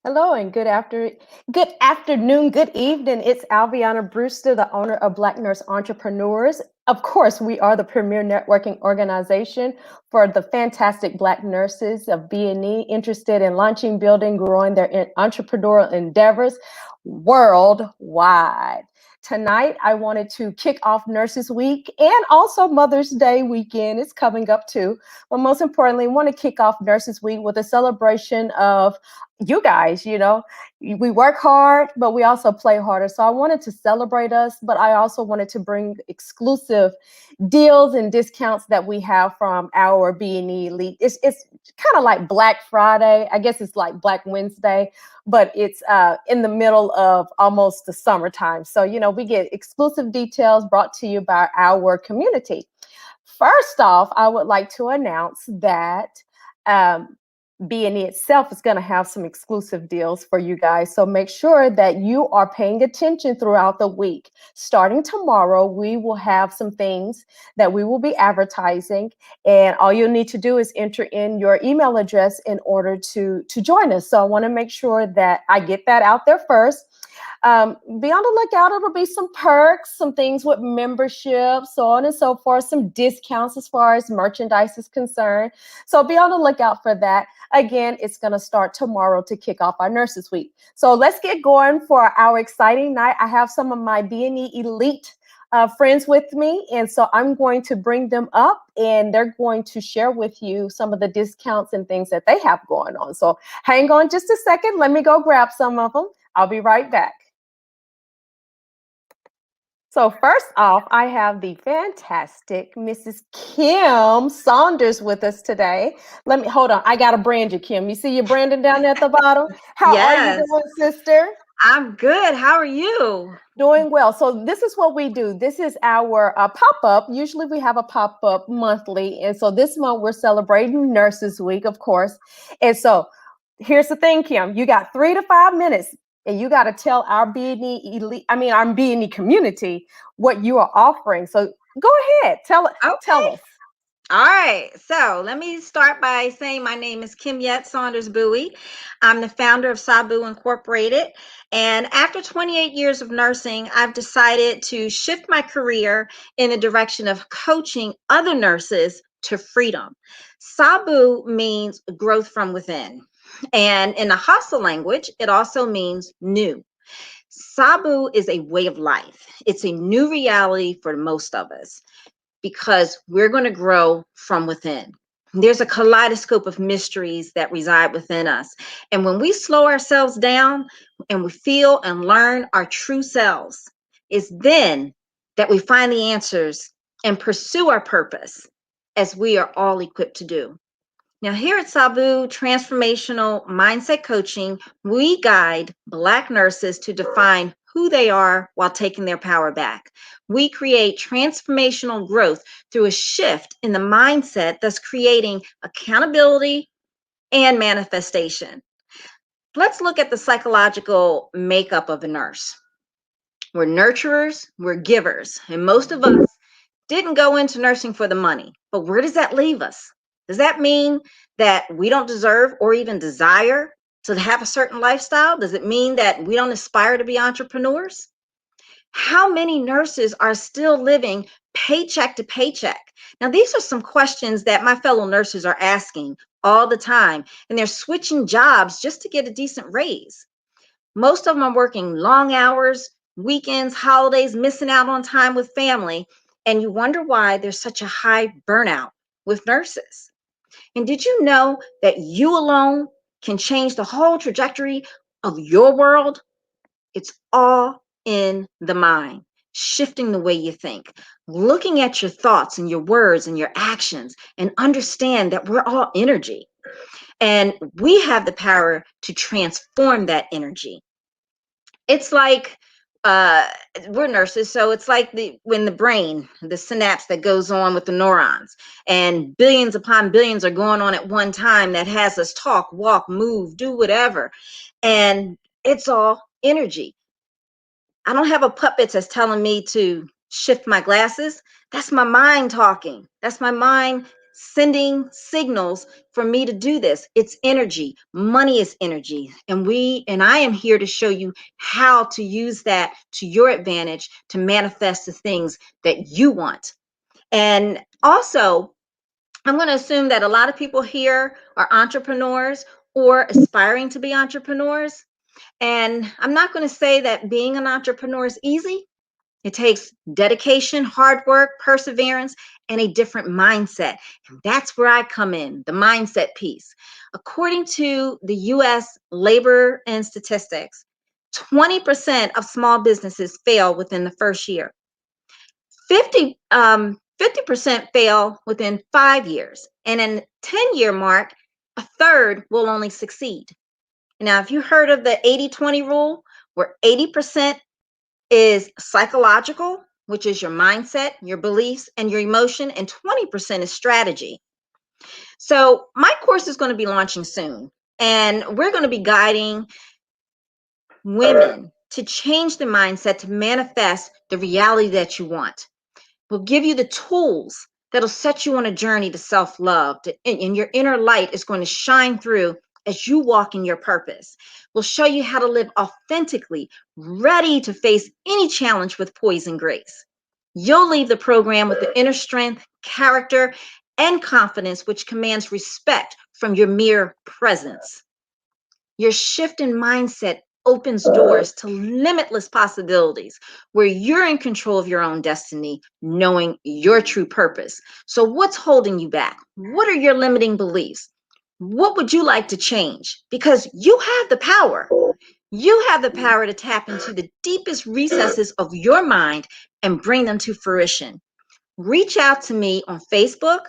Hello and good afternoon, good evening. It's Alviana Brewster, the owner of Black Nurse Entrepreneurs. Of course, we are the premier networking organization for the fantastic Black nurses of B&E interested in launching, building, growing their entrepreneurial endeavors worldwide. Tonight, I wanted to kick off Nurses Week and also Mother's Day weekend. It's coming up too. But most importantly, I want to kick off Nurses Week with a celebration of you guys. We work hard, but we also play harder. So I wanted to celebrate us, but I also wanted to bring exclusive deals and discounts that we have from our B&E Elite. It's kind of like Black Friday. I guess it's like Black Wednesday, but it's in the middle of almost the summertime. So, we get exclusive details brought to you by our community. First off, I would like to announce that B&E itself is going to have some exclusive deals for you guys. So make sure that you are paying attention throughout the week. Starting tomorrow, we will have some things that we will be advertising. And all you'll need to do is enter in your email address in order to join us. So I want to make sure that I get that out there first. Be on the lookout. It'll be some perks, some things with membership, so on and so forth, some discounts as far as merchandise is concerned. So be on the lookout for that. Again, it's going to start tomorrow to kick off our Nurses Week. So let's get going for our exciting night. I have some of my B&E Elite friends with me, and so I'm going to bring them up, and they're going to share with you some of the discounts and things that they have going on. So hang on just a second. Let me go grab some of them. I'll be right back. So first off, I have the fantastic Mrs. Kim Saunders with us today. Let me hold on. I got to brand you, Kim. You see your branding down there at the bottom? How are you Yes, doing, sister? I'm good. How are you? Doing well. So this is what we do. This is our pop-up. Usually we have a pop-up monthly. And so this month we're celebrating Nurses Week, of course. And so here's the thing, Kim. You got 3 to 5 minutes. And you got to tell our our B&E community what you are offering. So go ahead, tell Okay. us. All right. So let me start by saying my name is Kim Saunders Bowie. I'm the founder of Sabu Incorporated. And after 28 years of nursing, I've decided to shift my career in the direction of coaching other nurses to freedom. Sabu means growth from within. And in the hustle language, it also means new. Sabu is a way of life. It's a new reality for most of us because we're going to grow from within. There's a kaleidoscope of mysteries that reside within us. And when we slow ourselves down and we feel and learn our true selves, it's then that we find the answers and pursue our purpose as we are all equipped to do. Now, here at Sabu Transformational Mindset Coaching, we guide Black nurses to define who they are while taking their power back. We create transformational growth through a shift in the mindset, thus creating accountability and manifestation. Let's look at the psychological makeup of a nurse. We're nurturers, we're givers, and most of us didn't go into nursing for the money. But where does that leave us? Does that mean that we don't deserve or even desire to have a certain lifestyle? Does it mean that we don't aspire to be entrepreneurs? How many nurses are still living paycheck to paycheck? Now, these are some questions that my fellow nurses are asking all the time, and they're switching jobs just to get a decent raise. Most of them are working long hours, weekends, holidays, missing out on time with family, and you wonder why there's such a high burnout with nurses. And did you know that you alone can change the whole trajectory of your world? It's all in the mind, shifting the way you think, looking at your thoughts and your words and your actions, and understand that we're all energy. And we have the power to transform that energy. It's like uh we're nurses, so it's like the brain, the synapse that goes on with the neurons, and billions upon billions are going on at one time that has us talk, walk, move, do whatever, and it's all energy. I don't have a puppet that's telling me to shift my glasses. That's my mind talking. That's my mind sending signals for me to do this. It's energy. Money is energy. And I am here to show you how to use that to your advantage to manifest the things that you want. And also, I'm going to assume that a lot of people here are entrepreneurs or aspiring to be entrepreneurs. And I'm not going to say that being an entrepreneur is easy. It takes dedication, hard work, perseverance, and a different mindset. And that's where I come in, the mindset piece. According to the US Labor and Statistics, 20% of small businesses fail within the first year. 50% fail within 5 years. And in the 10-year mark, a third will only succeed. Now, if you heard of the 80-20 rule, where 80% is psychological, which is your mindset, your beliefs, and your emotion, and 20% is strategy. So my course is going to be launching soon, and we're going to be guiding women to change the mindset to manifest the reality that you want. We'll give you the tools that'll set you on a journey to self-love, and your inner light is going to shine through as you walk in your purpose. We'll show you how to live authentically, ready to face any challenge with poise and grace. You'll leave the program with the inner strength, character, and confidence which commands respect from your mere presence. Your shift in mindset opens doors to limitless possibilities where you're in control of your own destiny, knowing your true purpose. So, what's holding you back? What are your limiting beliefs? What would you like to change? Because you have the power. You have the power to tap into the deepest recesses of your mind and bring them to fruition. Reach out to me on Facebook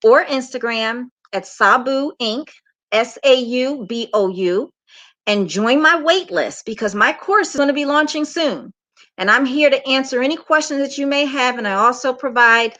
or Instagram at Sabu Inc., SAUBOU, and join my wait list because my course is going to be launching soon. And I'm here to answer any questions that you may have. And I also provide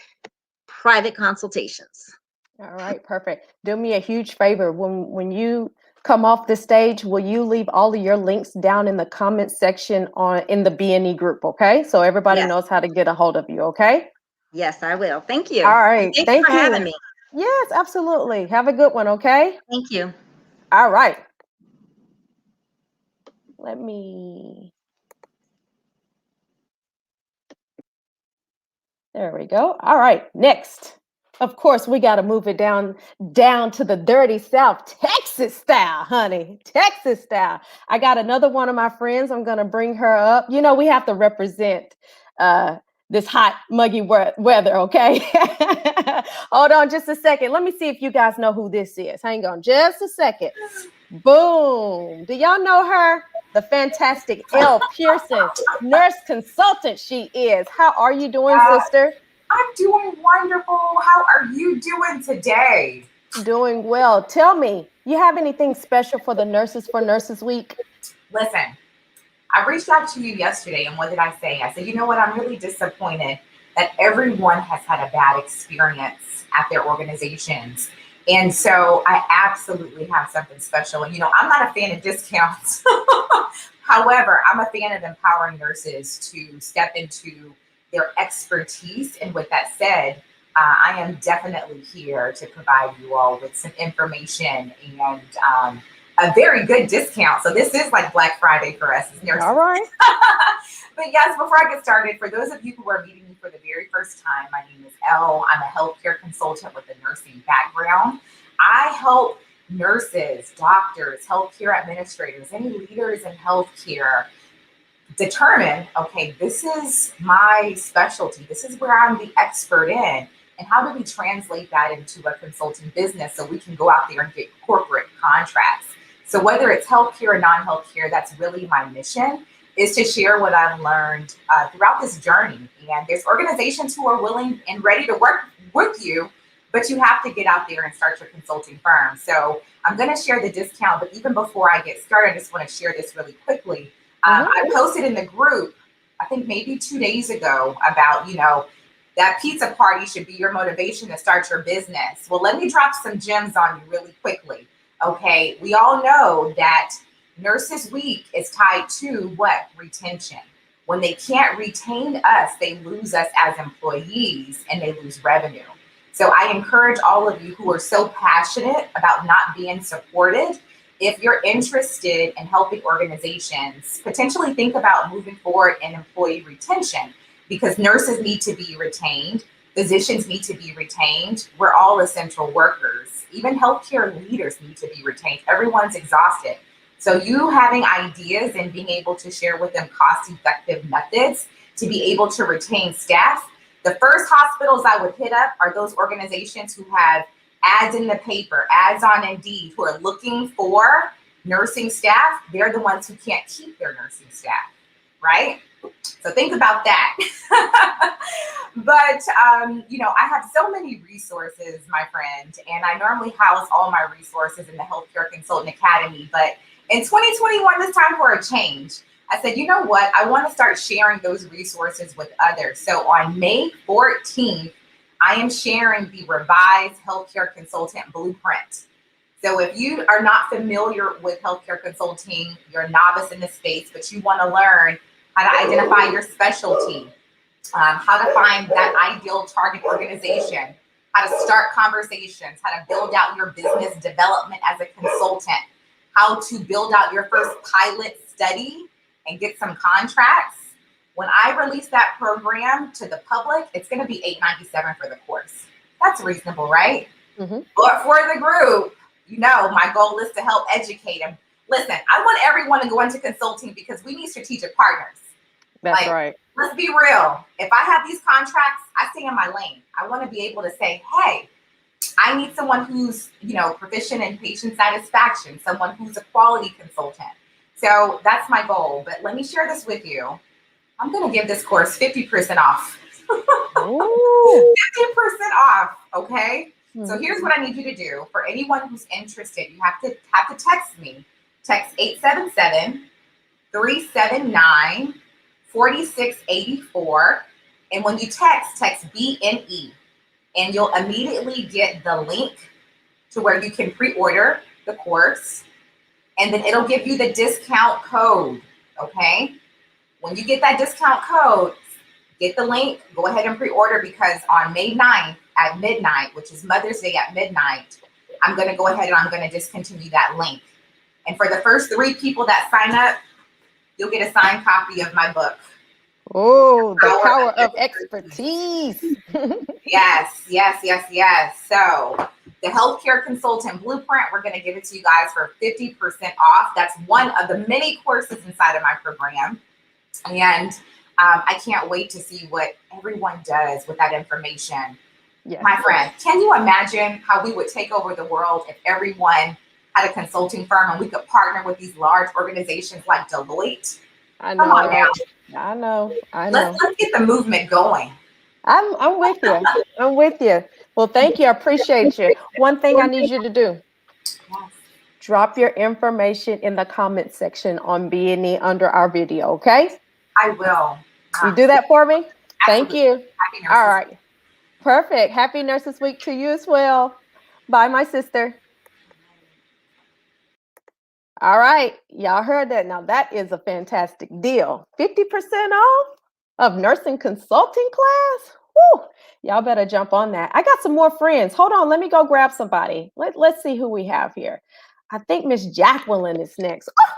private consultations. All right, perfect. Do me a huge favor. When you come off the stage, will you leave all of your links down in the comment section in the BNE group, okay? So everybody Yes. knows how to get a hold of you, okay? Yes, I will. Thank you. All And right, thank you thank for having you. me. Yes, absolutely. Have a good one, okay? Thank you. All right. Let me, there we go. All right, next. Of course, we got to move it down to the dirty South, Texas style, honey. Texas style. I got another one of my friends. I'm going to bring her up. You know, we have to represent this hot, muggy weather, okay? Hold on just a second. Let me see if you guys know who this is. Hang on just a second. Boom. Do y'all know her? The fantastic Elle Pearson, nurse consultant she is. How are you doing, sister? I'm doing wonderful. How are you doing today? Doing well. Tell me, you have anything special for the Nurses for Nurses Week? Listen, I reached out to you yesterday, and what did I say? I said, you know what? I'm really disappointed that everyone has had a bad experience at their organizations. And so I absolutely have something special. And, I'm not a fan of discounts. However, I'm a fan of empowering nurses to step into their expertise. And with that said, I am definitely here to provide you all with some information and a very good discount. So this is like Black Friday for us as nurses. All right. But yes, before I get started, for those of you who are meeting me for the very first time, my name is Elle. I'm a healthcare consultant with a nursing background. I help nurses, doctors, healthcare administrators, any leaders in healthcare determine, okay, this is my specialty. This is where I'm the expert in. And how do we translate that into a consulting business so we can go out there and get corporate contracts? So whether it's healthcare or non-healthcare, that's really my mission, is to share what I've learned throughout this journey. And there's organizations who are willing and ready to work with you, but you have to get out there and start your consulting firm. So I'm going to share the discount, but even before I get started, I just want to share this really quickly. I posted in the group, I think maybe 2 days ago, about, that pizza party should be your motivation to start your business. Well, let me drop some gems on you really quickly. Okay, we all know that Nurses Week is tied to what? Retention. When they can't retain us, they lose us as employees and they lose revenue. So I encourage all of you who are so passionate about not being supported, if you're interested in helping organizations, potentially think about moving forward in employee retention, because nurses need to be retained, physicians need to be retained. We're all essential workers. Even healthcare leaders need to be retained. Everyone's exhausted. So you having ideas and being able to share with them cost-effective methods to be able to retain staff. The first hospitals I would hit up are those organizations who have ads in the paper, ads on Indeed, who are looking for nursing staff. They're the ones who can't keep their nursing staff, right? So think about that. But, I have so many resources, my friend, and I normally house all my resources in the Healthcare Consultant Academy. But in 2021, it's time for a change. I said, you know what? I want to start sharing those resources with others. So on May 14th, I am sharing the revised Healthcare Consultant Blueprint. So if you are not familiar with healthcare consulting, you're a novice in this space, but you want to learn how to identify your specialty, how to find that ideal target organization, how to start conversations, how to build out your business development as a consultant, how to build out your first pilot study and get some contracts. When I release that program to the public, it's going to be $897 for the course. That's reasonable, right? Mm-hmm. But for the group, my goal is to help educate them. Listen, I want everyone to go into consulting because we need strategic partners. That's right. Let's be real. If I have these contracts, I stay in my lane. I want to be able to say, hey, I need someone who's, proficient in patient satisfaction, someone who's a quality consultant. So that's my goal. But let me share this with you. I'm going to give this course 50% off. 50% off. Okay. Mm-hmm. So here's what I need you to do. For anyone who's interested, you have to text me. Text 877-379-4684. And when you text BNE, and you'll immediately get the link to where you can pre-order the course. And then it'll give you the discount code. Okay. When you get that discount code, get the link, go ahead and pre-order, because on May 9th at midnight, which is Mother's Day at midnight, I'm going to go ahead and I'm going to discontinue that link. And for the first 3 people that sign up, you'll get a signed copy of my book. Oh, the power of expertise. Yes. So the Healthcare Consultant Blueprint, we're going to give it to you guys for 50% off. That's one of the many courses inside of my program. And I can't wait to see what everyone does with that information. Yes. My friend, can you imagine how we would take over the world if everyone had a consulting firm and we could partner with these large organizations like Deloitte? I know. Come on now. I know. Let's get the movement going. I'm with you. I'm with you. Well, thank you. I appreciate you. One thing I need you to do. Yes. Drop your information in the comment section on BNE under our video, okay? I will. You do that for me? Absolutely. Thank you. Happy Nurses All right. Perfect. Happy Nurses Week to you as well. Bye, my sister. All right. Y'all heard that. Now that is a fantastic deal. 50% off of nursing consulting class. Woo! Y'all better jump on that. I got some more friends. Hold on. Let me go grab somebody. Let's see who we have here. I think Miss Jacqueline is next. Oh,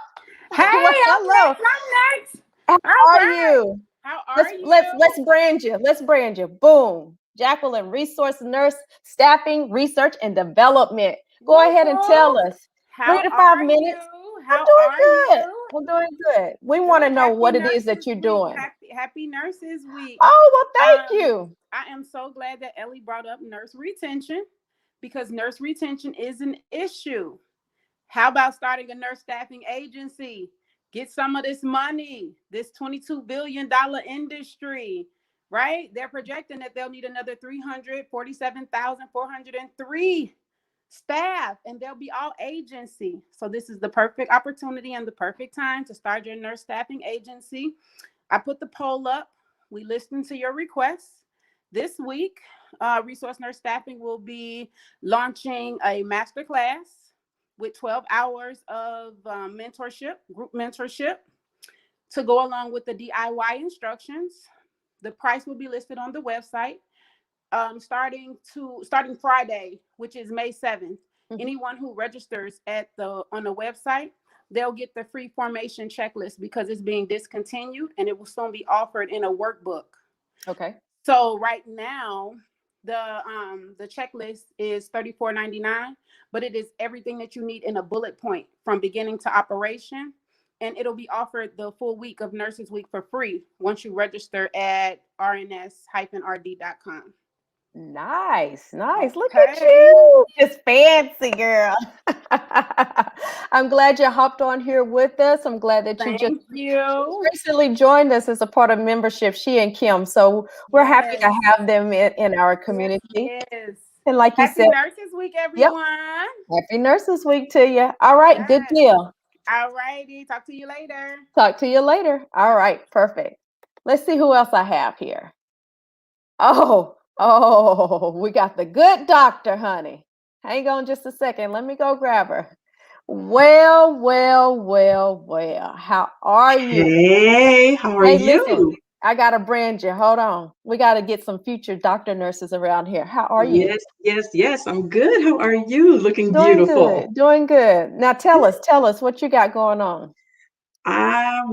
hey, hello. I'm next. How are you? How are you? Let's brand you. Let's brand you. Boom. Jacqueline, resource nurse, staffing, research, and development. Go ahead and tell us. How 3 to 5 minutes. How are you? We're doing good. We want to know what it is that you're doing. Happy Nurses Week. Oh, well, thank you. I am so glad that Ellie brought up nurse retention, because nurse retention is an issue. How about starting a nurse staffing agency? Get some of this money, this $22 billion industry, right? They're projecting that they'll need another 347,403 staff, and they'll be all agency. So this is the perfect opportunity and the perfect time to start your nurse staffing agency. I put the poll up. We listened to your requests. This week, Resource Nurse Staffing will be launching a masterclass with 12 hours of mentorship, group mentorship, to go along with the DIY instructions. The price will be listed on the website. starting Friday, which is May 7th. Mhm. Anyone who registers on the website, they'll get the free formation checklist because it's being discontinued and it will soon be offered in a workbook. Okay. So right now, the checklist is $34.99, but it is everything that you need in a bullet point from beginning to operation. And it'll be offered the full week of Nurses Week for free once you register at rns-rd.com. Nice. Look at Okay. you. Just fancy, girl. I'm glad you hopped on here with us. I'm glad that you just Thank you. recently joined us as a part of membership, she and Kim. So we're happy to Yes. have them in our community. Yes. And like you Happy said, Nurses Week, yep, everyone. happy Nurses Week to you. All right, good Yes. deal. All righty. Talk to you later. Talk to you later. All right, perfect. Let's see who else I have here. Oh, we got the good doctor, honey. Hang on just a second. Let me go grab her. Well. How are you? Hey, how are Hey, listen, you? I got to brand you. Hold on. We got to get some future doctor nurses around here. How are you? Yes. I'm good. How are you? Looking Doing beautiful. good. Doing good. Now tell us what you got going on. I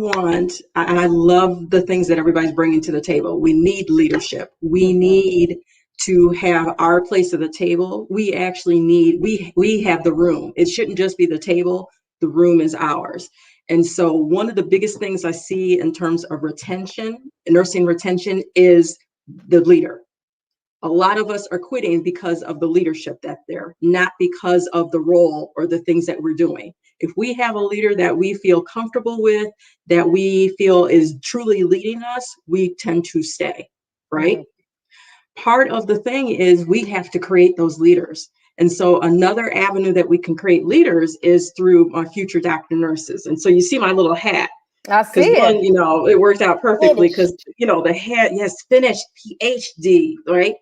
love the things that everybody's bringing to the table. We need leadership. We Mhm. need to have our place at the table. We actually need, we have the room. It shouldn't just be the table. The room is ours. And so one of the biggest things I see in terms of retention, nursing retention, is the leader. A lot of us are quitting because of the leadership that's there, not because of the role or the things that we're doing. If we have a leader that we feel comfortable with, that we feel is truly leading us, we tend to stay, right? Mhm. Part of the thing is we have to create those leaders. And so another avenue that we can create leaders is through my future doctor nurses. And so you see my little hat, I see because it. one, it worked out perfectly because, Finished. the head, yes, finished PhD, right?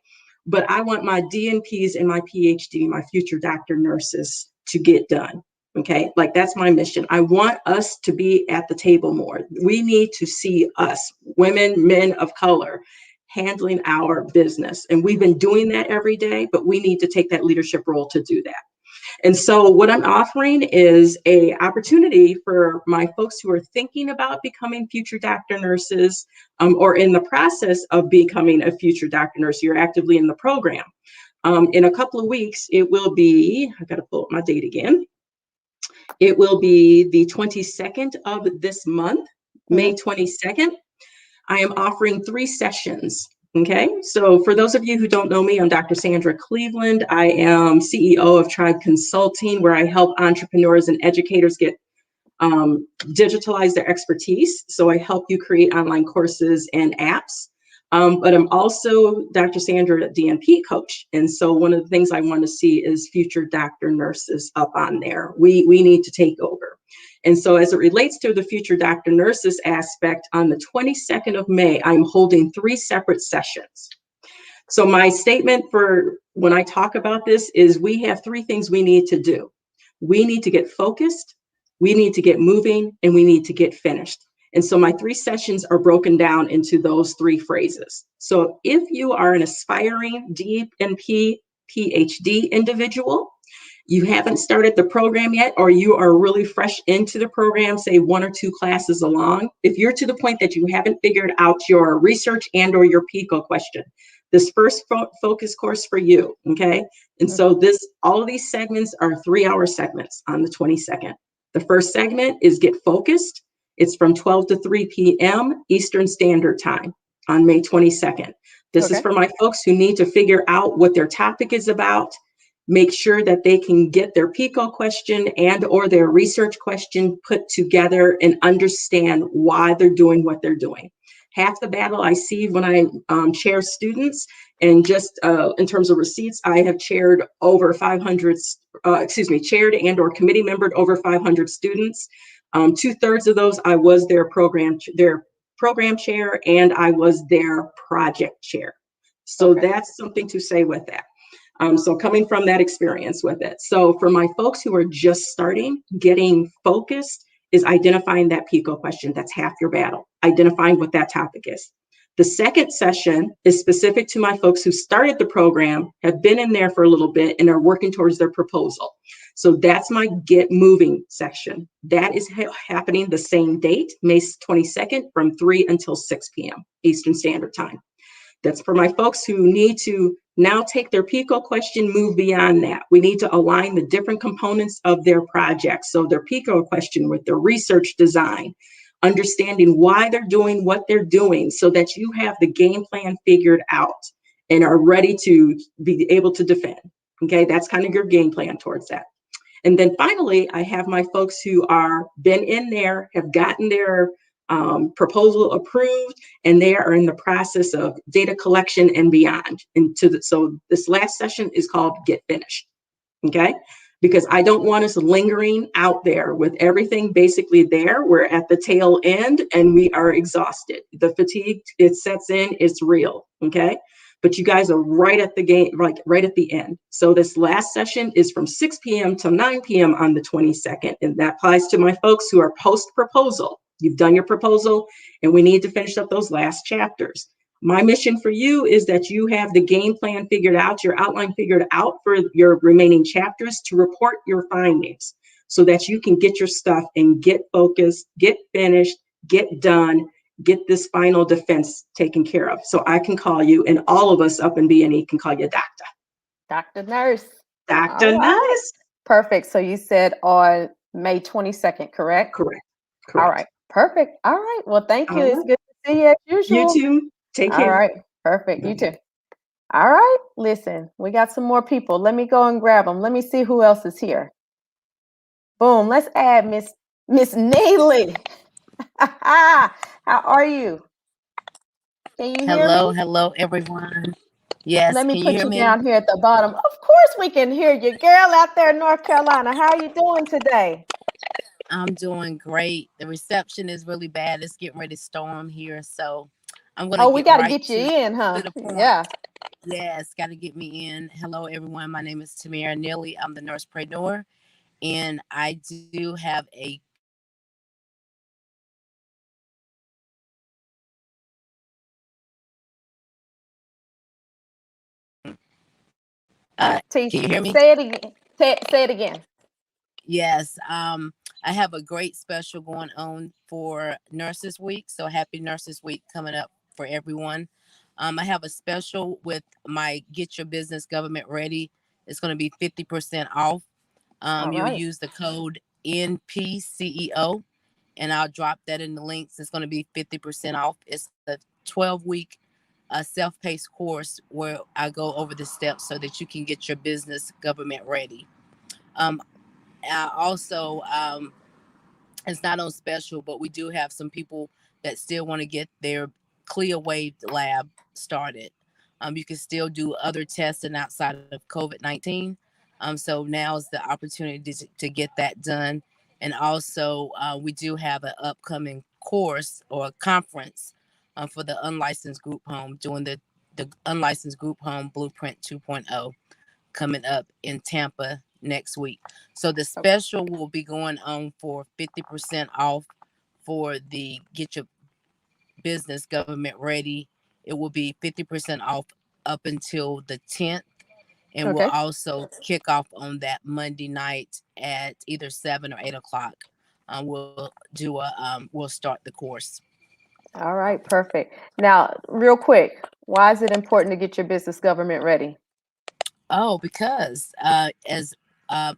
But I want my DNPs and my PhD, my future doctor nurses, to get done. Okay. Like that's my mission. I want us to be at the table more. We need to see us, women, men of color, handling our business. And we've been doing that every day, but we need to take that leadership role to do that. And so what I'm offering is a opportunity for my folks who are thinking about becoming future doctor nurses, or in the process of becoming a future doctor nurse. You're actively in the program. In a couple of weeks, it will be, I got to pull up my date again. It will be the 22nd of this month, May 22nd. I am offering 3 sessions. Okay, so for those of you who don't know me, I'm Dr. Sandra Cleveland. I am CEO of Tribe Consulting, where I help entrepreneurs and educators get digitalize their expertise. So I help you create online courses and apps. But I'm also Dr. Sandra, DNP coach. And so one of the things I want to see is future doctor nurses up on there. We need to take over. And so as it relates to the future doctor nurses aspect, on the 22nd of May, I'm holding 3 separate sessions. So my statement for when I talk about this is we have 3 things we need to do. We need to get focused, we need to get moving, and we need to get finished. And so my 3 sessions are broken down into those 3 phrases. So if you are an aspiring DNP PhD individual, you haven't started the program yet, or you are really fresh into the program, say 1 or 2 classes along, if you're to the point that you haven't figured out your research and or your PICO question, this first focus course for you, okay? And so all of these segments are 3-hour segments on the 22nd. The first segment is Get Focused. It's from 12 to 3 p.m. Eastern Standard Time on May 22nd. This is for my folks who need to figure out what their topic is about, make sure that they can get their PICO question and or their research question put together and understand why they're doing what they're doing. Half the battle I see when I chair students, and just in terms of receipts, I have chaired over 500, chaired and or committee membered over 500 students. 2/3 of those, I was their program chair, and I was their project chair. So that's something to say with that. So coming from that experience with it. So for my folks who are just starting, getting focused is identifying that PICO question. That's half your battle, identifying what that topic is. The second session is specific to my folks who started the program, have been in there for a little bit, and are working towards their proposal. So that's my Get Moving section. That is happening the same date, May 22nd, from 3 until 6 p.m. Eastern Standard Time. That's for my folks who need to now take their PICO question, move beyond that. We need to align the different components of their project. So their PICO question with their research design, understanding why they're doing what they're doing so that you have the game plan figured out and are ready to be able to defend. Okay, that's kind of your game plan towards that. And then finally, I have my folks who are been in there, have gotten their proposal approved, and they are in the process of data collection and beyond. So this last session is called Get Finished. Okay, because I don't want us lingering out there with everything basically there. We're at the tail end and we are exhausted. The fatigue, it sets in, it's real. Okay, but you guys are right at the game, right at the end. So this last session is from 6 p.m. to 9 p.m. on the 22nd, and that applies to my folks who are post-proposal. You've done your proposal, and we need to finish up those last chapters. My mission for you is that you have the game plan figured out, your outline figured out for your remaining chapters to report your findings so that you can get your stuff and get focused, get finished, get done, get this final defense taken care of. So I can call you, and all of us up in B&E can call you doctor. Dr. Nurse. Dr. All right. Nurse. Perfect. So you said on May 22nd, correct? Correct. All right. Perfect. All right. Well, thank you. All It's right. good to see you as usual. You too. Take care. All right. Perfect. You too. All right. Listen, we got some more people. Let me go and grab them. Let me see who else is here. Boom. Let's add Miss Neely. How are you? Can you hear Hello, me? hello, everyone. Yes, Let me can you put hear you me? down here at the bottom. Of course we can hear you, girl, out there in North Carolina. How are you doing today? I'm doing great. The reception is really bad. It's getting ready to storm here, so I'm gonna We get got to right get you to in, huh? the point. Yeah. Yes, got to get me in. Hello, everyone. My name is Tammie Neely. I'm the nursepreneur, and I do have a T, can you hear me? say it again. Say it again. Yes, I have a great special going on for Nurses Week. So happy Nurses Week coming up for everyone. I have a special with my Get Your Business Government Ready. It's going to be 50% off. All You'll right. use the code NPCEO, and I'll drop that in the links. It's going to be 50% off. It's a 12-week self-paced course where I go over the steps so that you can get your business government ready. Also, it's not on special, but we do have some people that still want to get their clear wave lab started. You can still do other testing outside of COVID-19. So now is the opportunity to get that done. And also, we do have an upcoming course or conference for the unlicensed group home, doing the unlicensed group home blueprint 2.0 coming up in Tampa next week. So the special will be going on for 50% off for the Get Your Business Government Ready. It will be 50% off up until the 10th. And we'll also kick off on that Monday night at either 7 or 8 o'clock. We'll start the course. All right. Perfect. Now, real quick, why is it important to get your business government ready? Oh, because as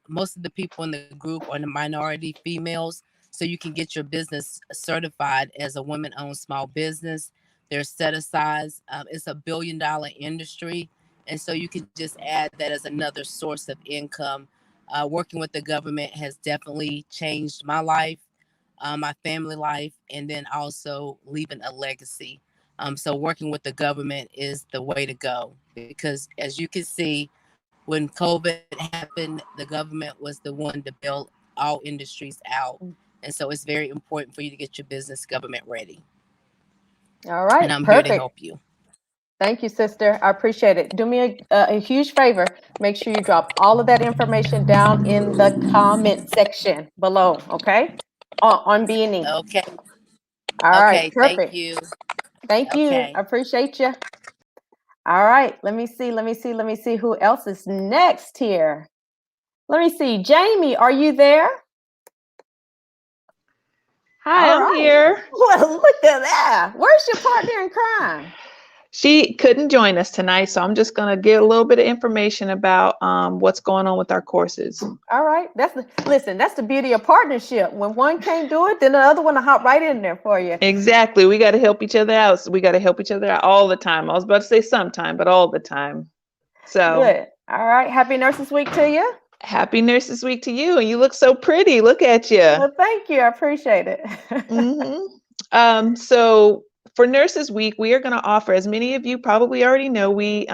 most of the people in the group are the minority females, so you can get your business certified as a women-owned small business. They're set aside. It's a $1 billion industry, and so you can just add that as another source of income. Working with the government has definitely changed my life, my family life, and then also leaving a legacy. So working with the government is the way to go because, as you can see, when COVID happened, the government was the one to bail all industries out. And so it's very important for you to get your business government ready. All right. And I'm Perfect. here to help you. Thank you, sister. I appreciate it. Do me a huge favor. Make sure you drop all of that information down in the comment section below, okay? On B&E. Okay. All right. Okay. Perfect. Thank you. Thank you. Okay. I appreciate you. All right. Let me see who else is next here. Let me see. Jamie, are you there? Hi, All I'm right. here. Well, look at that. Where's your partner in crime? She couldn't join us tonight, so I'm just going to get a little bit of information about what's going on with our courses. All right. That's the beauty of partnership. When one can't do it, then the other one will hop right in there for you. Exactly. We got to help each other out. So we got to help each other out all the time. I was about to say sometime, but all the time. So Good. All right. Happy Nurses Week to you. happy Nurses Week to you. And you look so pretty. Look at you. Well, thank you. I appreciate it. So for Nurses Week, we are going to offer, as many of you probably already know, we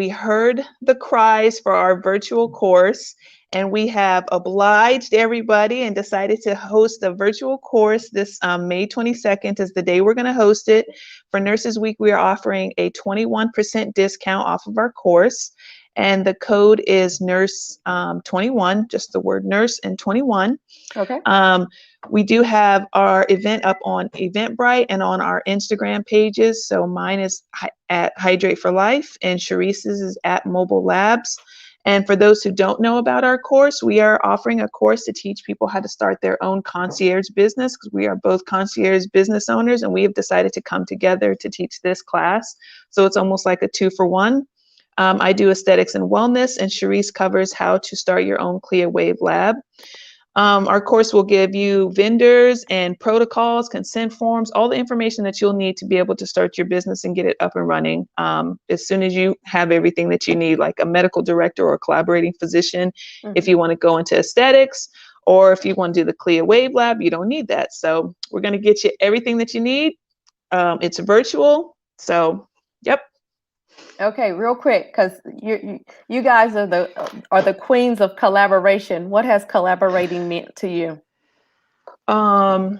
heard the cries for our virtual course, and we have obliged everybody and decided to host a virtual course this May 22nd is the day we're going to host it. For Nurses Week, we are offering a 21% discount off of our course, and the code is nurse 21, just the word nurse and 21. Okay. We do have our event up on Eventbrite and on our Instagram pages. So mine is at Hydrate for Life and Sharice's is at Mobile Labs. And for those who don't know about our course, we are offering a course to teach people how to start their own concierge business, because we are both concierge business owners, and we have decided to come together to teach this class. So it's almost like a 2-for-1. I do aesthetics and wellness, and Sharice covers how to start your own Clear Wave lab. Our course will give you vendors and protocols, consent forms, all the information that you'll need to be able to start your business and get it up and running. As soon as you have everything that you need, like a medical director or a collaborating physician, if you want to go into aesthetics, or if you want to do the Clear Wave Lab, you don't need that. So we're going to get you everything that you need. It's virtual. So, yep. Okay, real quick, because you guys are the queens of collaboration. What has collaborating meant to you? Oh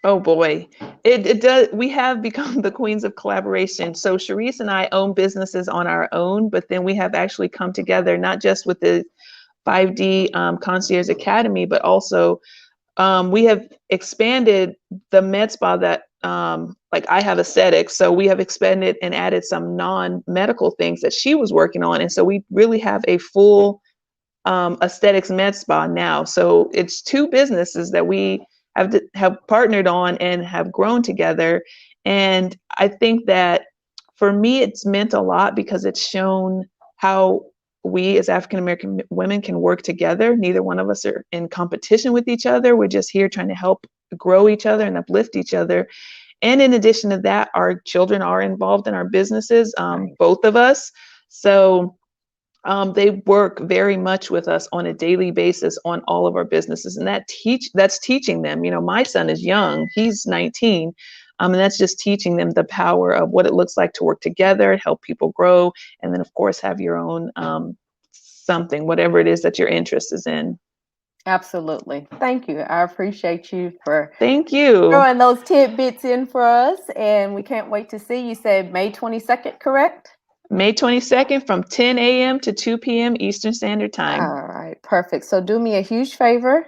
boy, it does. We have become the queens of collaboration. So Sharice and I own businesses on our own, but then we have actually come together, not just with the 5D Concierge Academy, but also we have expanded the med spa that like I have aesthetics. So we have expanded and added some non-medical things that she was working on. And so we really have a full aesthetics med spa now. So it's two businesses that we have partnered on and have grown together. And I think that for me, it's meant a lot because it's shown how we as African American women can work together. Neither one of us are in competition with each other. We're just here trying to help grow each other and uplift each other. And in addition to that, our children are involved in our businesses, both of us. So they work very much with us on a daily basis on all of our businesses, and that's teaching them. You know, my son is young; he's 19, and that's just teaching them the power of what it looks like to work together, help people grow, and then of course have your own something, whatever it is that your interest is in. Absolutely. Thank you. I appreciate you for Thank you. throwing those tidbits in for us, and we can't wait to see. You said May 22nd, correct? May 22nd from 10 a.m. to 2 p.m. Eastern Standard Time. All right, perfect. So do me a huge favor.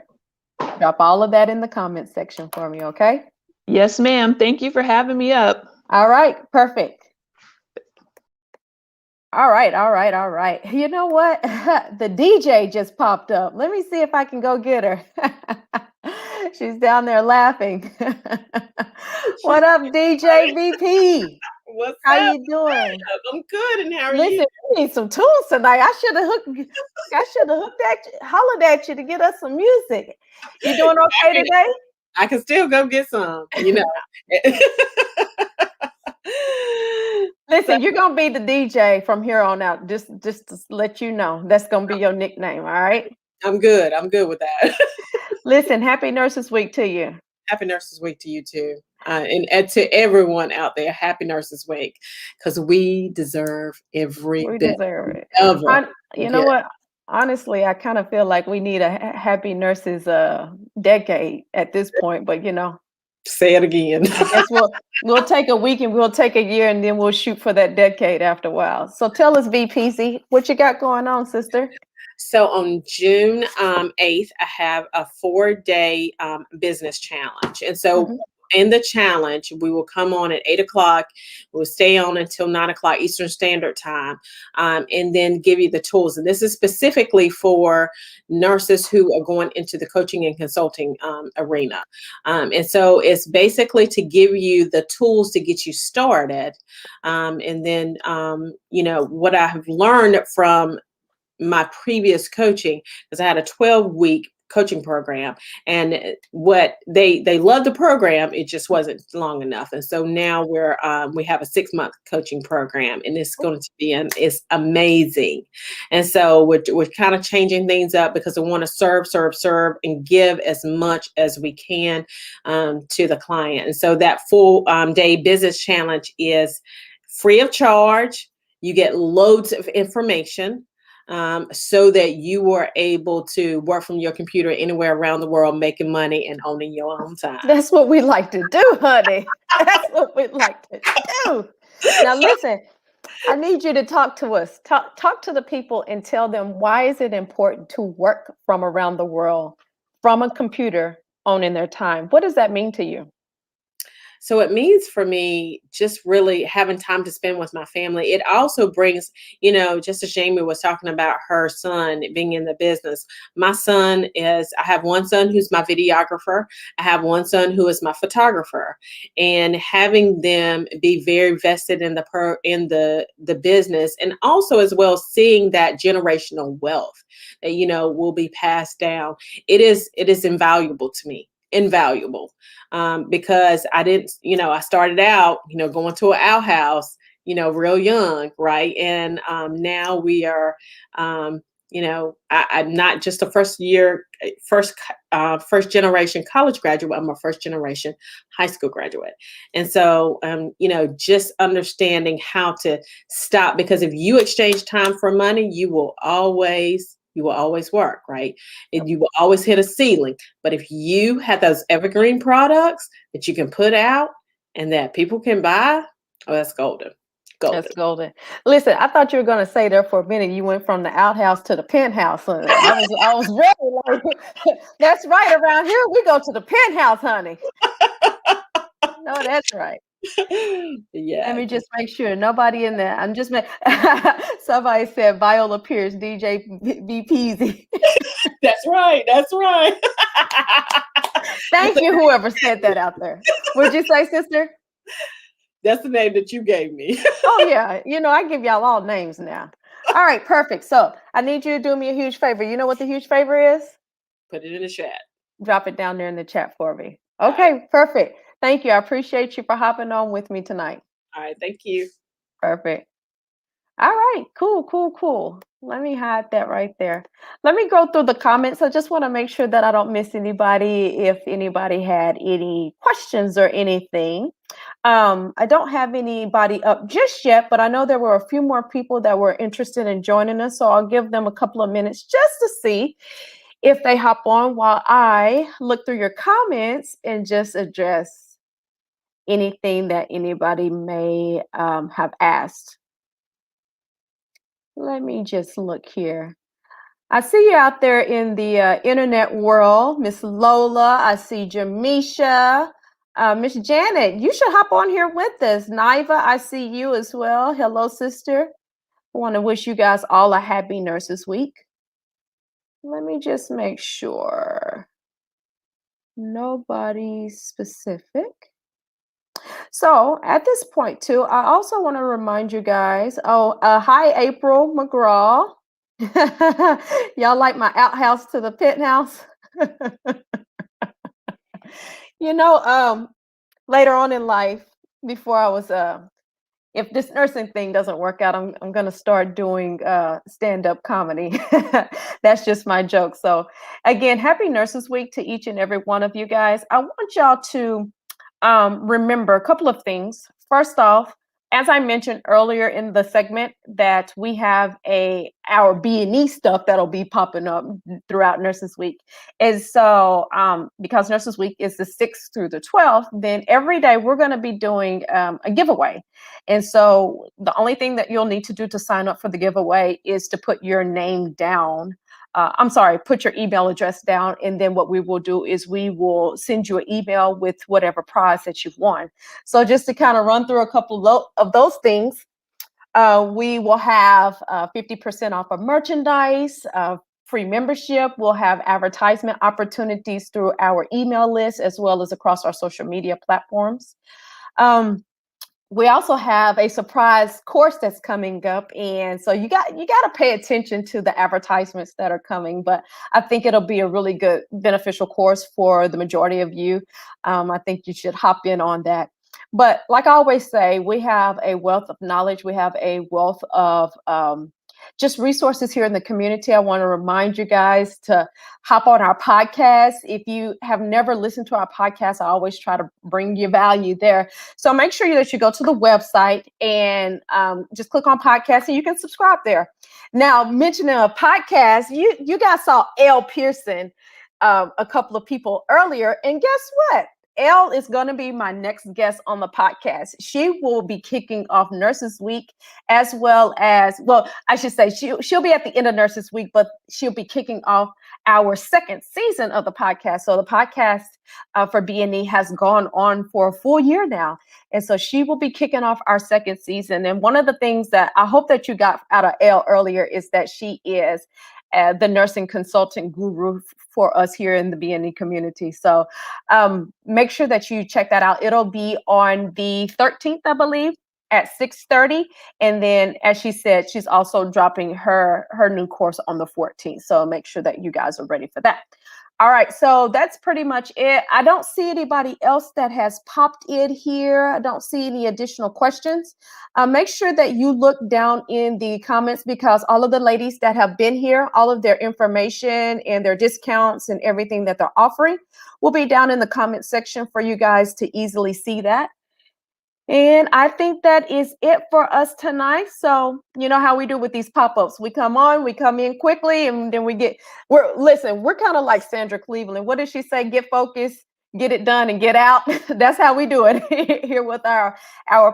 Drop all of that in the comment section for me, okay? Yes, ma'am. Thank you for having me up. All right, perfect. All right. You know what? The DJ just popped up. Let me see if I can go get her. She's down there laughing. What up, DJ VP? What's How up? you doing? I'm good, and how are Listen, you? we need some tunes tonight. I should have hollered at you to get us some music. You doing okay today? I can still go get some, you know. Listen, you're gonna be the DJ from here on out. Just to let you know, that's gonna be your nickname. All right. I'm good. I'm good with that. Listen, happy Nurses Week to you. Happy Nurses Week to you too, and to everyone out there. Happy Nurses Week, because we deserve every We bit deserve it. of it. You know what? Honestly, I kind of feel like we need a happy nurses decade at this point. But you know, say it again. I guess we'll take a week and we'll take a year and then we'll shoot for that decade after a while. So tell us, VPC, what you got going on, sister? So on June 8th, I have a 4-day business challenge. And so in the challenge, we will come on at 8 o'clock. We'll stay on until 9 o'clock Eastern Standard Time, and then give you the tools. And this is specifically for nurses who are going into the coaching and consulting arena. And so it's basically to give you the tools to get you started. And then, what I have learned from my previous coaching, because I had a 12-week coaching program, and what they loved the program, it just wasn't long enough. And so now we have a 6-month coaching program, and it's going to be it's amazing. And so we're kind of changing things up because we want to serve and give as much as we can to the client. And so that full day business challenge is free of charge. You get loads of information, so that you are able to work from your computer anywhere around the world, making money and owning your own time. That's what we like to do, honey. That's what we like to do. Now, listen, I need you to talk to us. Talk to the people and tell them, why is it important to work from around the world from a computer, owning their time? What does that mean to you? So it means for me just really having time to spend with my family. It also brings, just as Jamie was talking about her son being in the business. My son I have one son who's my videographer. I have one son who is my photographer, and having them be very vested in the business, and also as well seeing that generational wealth that, will be passed down. It is invaluable to me. Invaluable, because I didn't, I started out, going to an outhouse, real young, right? And now we are, I'm not just a first generation college graduate. I'm a first generation high school graduate. And so, just understanding how to stop, because if you exchange time for money, you will always work, right? And you will always hit a ceiling. But if you have those evergreen products that you can put out and that people can buy, that's golden. That's golden. Listen, I thought you were going to say there for a minute, you went from the outhouse to the penthouse, honey. I was ready. Like, that's right. Around here, we go to the penthouse, honey. No, that's right. Yeah. Let me just make sure nobody in there. Somebody said Viola Pierce, DJ B Peasy. That's right. Thank you, whoever said that out there. What'd you say, sister? That's the name that you gave me. Oh, yeah. I give y'all all names now. All right, perfect. So I need you to do me a huge favor. You know what the huge favor is? Put it in the chat. Drop it down there in the chat for me. Okay, perfect. Thank you. I appreciate you for hopping on with me tonight. All right, thank you. Perfect. All right, cool. Let me hide that right there. Let me go through the comments. I just want to make sure that I don't miss anybody, if anybody had any questions or anything. I don't have anybody up just yet, but I know there were a few more people that were interested in joining us, so I'll give them a couple of minutes just to see if they hop on while I look through your comments and just address anything that anybody may have asked. Let me just look here. I see you out there in the internet world, Miss Lola. I see Jamisha. Miss Janet, you should hop on here with us. Niva, I see you as well. Hello, sister. I want to wish you guys all a happy Nurses Week. Let me just make sure. Nobody specific. So at this point too, I also want to remind you guys, hi, April McGraw. Y'all like my outhouse to the penthouse? Later on in life, before I was, if this nursing thing doesn't work out, I'm going to start doing stand-up comedy. That's just my joke. So again, happy Nurses Week to each and every one of you guys. I want y'all to remember a couple of things. First off, as I mentioned earlier in the segment, that we have our B&E stuff that'll be popping up throughout Nurses Week. And so because Nurses Week is the 6th through the 12th, then every day we're going to be doing a giveaway. And so the only thing that you'll need to do to sign up for the giveaway is to put your name down I'm sorry, put your email address down. And then what we will do is we will send you an email with whatever prize that you've won. So just to kind of run through a couple of those things, we will have 50% off of merchandise, free membership. We'll have advertisement opportunities through our email list as well as across our social media platforms. We also have a surprise course that's coming up, and so you got to pay attention to the advertisements that are coming. But I think it'll be a really good beneficial course for the majority of you. I think you should hop in on that. But like I always say, we have a wealth of knowledge. We have a wealth of just resources here in the community. I want to remind you guys to hop on our podcast. If you have never listened to our podcast, I always try to bring you value there. So make sure that you go to the website and just click on podcast and you can subscribe there. Now, mentioning a podcast, you guys saw Elle Pearson, a couple of people earlier, and guess what? Elle is going to be my next guest on the podcast. She will be kicking off Nurses Week as well as, well, I should say she'll be at the end of Nurses Week, but she'll be kicking off our second season of the podcast. So the podcast for B&E has gone on for a full year now. And so she will be kicking off our second season. And one of the things that I hope that you got out of Elle earlier is that she is the nursing consultant guru for us here in the B&E community. So make sure that you check that out. It'll be on the 13th, I believe, at 6:30. And then, as she said, she's also dropping her new course on the 14th. So make sure that you guys are ready for that. All right, so that's pretty much it. I don't see anybody else that has popped in here. I don't see any additional questions. Make sure that you look down in the comments because all of the ladies that have been here, all of their information and their discounts and everything that they're offering will be down in the comment section for you guys to easily see that. And I think that is it for us tonight. So you know how we do with these pop-ups. We come on, we come in quickly, and then we're kind of like Sandra Cleveland. What did she say? Get focused, get it done, and get out. That's how we do it here with our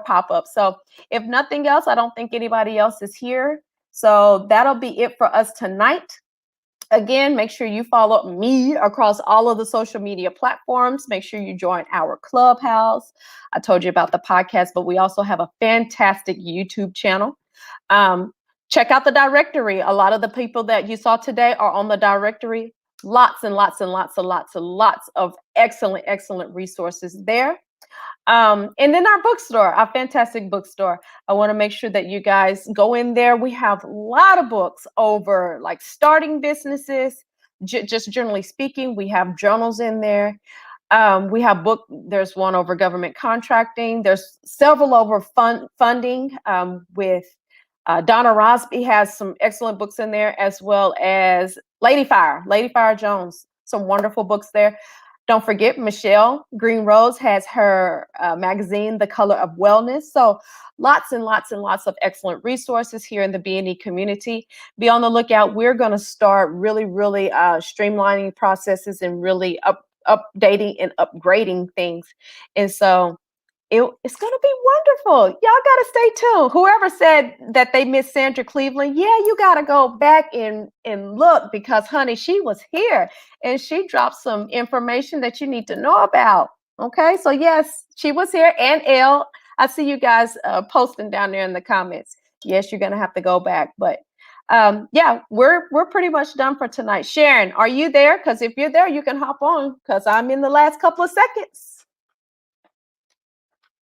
pop-up. So if nothing else, I don't think anybody else is here. So that'll be it for us tonight. Again, make sure you follow me across all of the social media platforms. Make sure you join our clubhouse. I told you about the podcast, but we also have a fantastic YouTube channel. Check out the directory. A lot of the people that you saw today are on the directory. Lots and lots and lots and lots and lots of excellent, excellent resources there. And then our bookstore, our fantastic bookstore. I want to make sure that you guys go in there. We have a lot of books over like starting businesses, just generally speaking. We have journals in there. We have there's one over government contracting. There's several over funding with Donna Rosby has some excellent books in there, as well as Lady Fire Jones, some wonderful books there. Don't forget, Michelle Green Rose has her magazine, The Color of Wellness. So lots and lots and lots of excellent resources here in the B&E community. Be on the lookout. We're going to start really, really streamlining processes and really updating and upgrading things. And so it's going to be wonderful. Y'all got to stay tuned. Whoever said that they missed Sandra Cleveland, yeah, you got to go back and look because, honey, she was here and she dropped some information that you need to know about. Okay, so yes, she was here. And Elle, I see you guys posting down there in the comments. Yes, you're going to have to go back. But yeah, we're pretty much done for tonight. Sharon, are you there? Because if you're there, you can hop on because I'm in the last couple of seconds.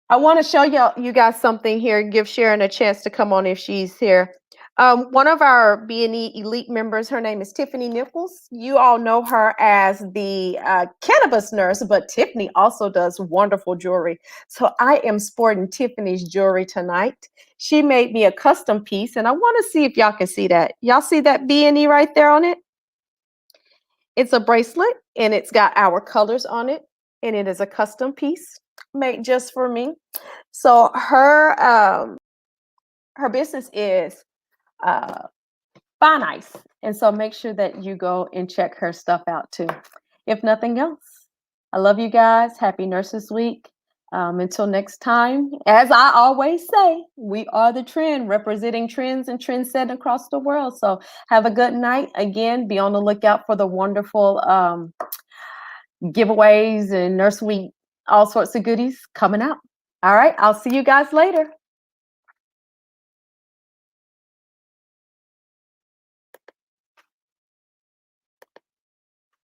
I want to show you guys something here. Give Sharon a chance to come on if she's here. One of our B&E elite members, her name is Tiffany Nichols. You all know her as the cannabis nurse, but Tiffany also does wonderful jewelry. So I am sporting Tiffany's jewelry tonight. She made me a custom piece, and I want to see if y'all can see that. Y'all see that B&E right there on it? It's a bracelet, and it's got our colors on it, and it is a custom piece made just for me. So her business is Fine Ice, and so make sure that you go and check her stuff out too. If nothing else, I love you guys. Happy Nurses Week. Until next time, as I always say, we are the trend, representing trends and trends set across the world. So have a good night. Again, be on the lookout for the wonderful giveaways and Nurse Week, all sorts of goodies coming out. All right, I'll see you guys later.